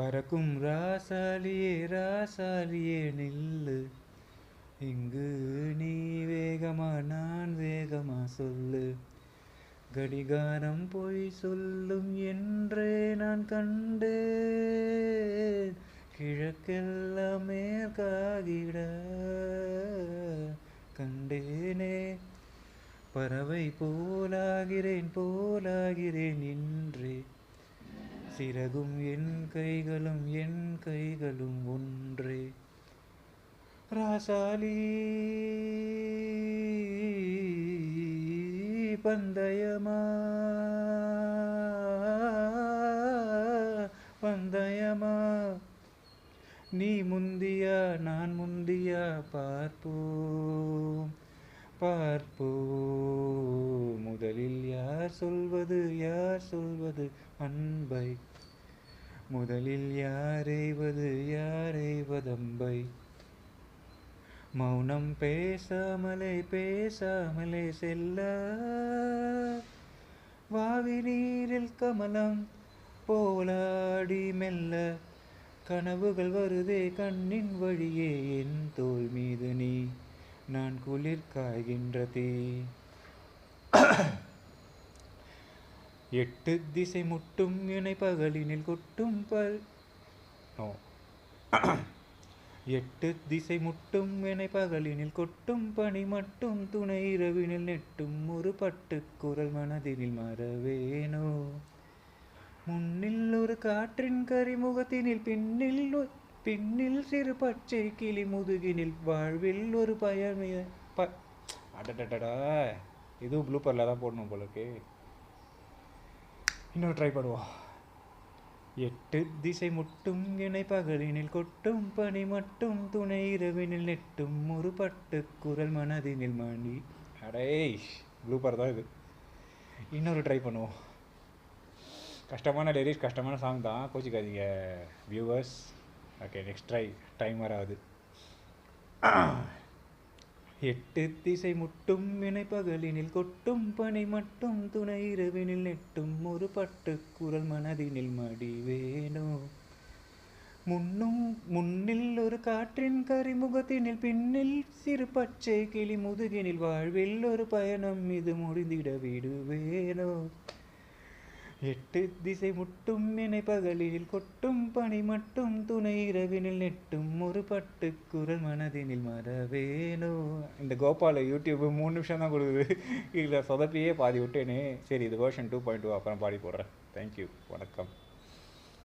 பறக்கும் ராசாலியே ராசாலியே நில்லு, இங்கு நீ வேகமா நான் வேகமா சொல்லு, கடிகாரம் பொய் சொல்லும் என்றே நான் கண்டேன், கிழக்கெல்லாம் மேற்காகிட கண்டேனே, பறவை போலாகிறேன் போலாகிறேன் இன்றே, சிறகும் என் கைகளும் ஒன்றே, ராசாலி பந்தயமா பந்தயமா, நீ முந்தியா நான் முந்தியா பார்ப்போம் பார்ப்போம், முதலில் யார் சொல்வது அன்பை, முதலில் யாரைவதம்பை, மௌனம் பேசாமலே செல்ல, வாவி நீரில் கமலம் போலாடி மெல்ல, கனவுகள் வருதே கண்ணின் வழியே என் தோள் மீது நீ, நான் குளிர் காய்கின்ற தீ, 8 திசை முட்டும் இணை பகலினில் கொட்டும் 8 திசை முட்டும் என பகலினில் கொட்டும் பனி மட்டும் துணை இரவினில் நெட்டும் ஒரு பட்டுக்குரல் மனதினில் மறவேனோ, முன்னில் ஒரு காற்றின் கரிமுகத்தினில் பின்னில் சிறு பச்சை கிளி முதுகினில் வாழ்வில் ஒரு பயமே அடடடா, இதுவும் ப்ளூப்பரில் தான் போடணும் போலக்கு. இன்னொரு ட்ரை பண்ணுவோம். 8 திசை முட்டும் இணை பகலினில் கொட்டும் பனி மட்டும் துணை இரவினில் நெட்டும் ஒரு பட்டுக்குரல் மனதினில் மணி. அடே ப்ளூப்பர் தான் இது. இன்னொரு ட்ரை பண்ணுவோம். கஷ்டமான லிரிக்ஸ், கஷ்டமான சாங் தான், கோச்சிக்காதீங்க வியூவர்ஸ். ஓகே, நெக்ஸ்ட் டைம் வராது. 8 திசை முட்டும் இணை பகலினில் கொட்டும் பனி மட்டும் துணை இரவினில் நெட்டும் ஒரு பட்டுக்குரல் மனதினில் மடிவேனோ, முன்னில் ஒரு காற்றின் கரிமுகத்தினில் பின்னில் சிறு பச்சை கிளி முதுகினில் வாழ்வில் ஒரு பயணம் இது முடிந்திட விடுவேனோ, 8 திசை முட்டும் இணை பகலில் கொட்டும் பனி மட்டும் துணை இரவினில் நெட்டும் ஒரு பட்டுக்குரல் மனதினில் மறவேனோ. இந்த கோபால யூடியூப் 3 நிமிஷம் தான் கொடுக்குது, இதில் சொதப்பியே பாதி விட்டேனே. சரி, இது வெர்ஷன் 2.2 அப்புறம் பாடி போடுறேன். தேங்க்யூ, வணக்கம்.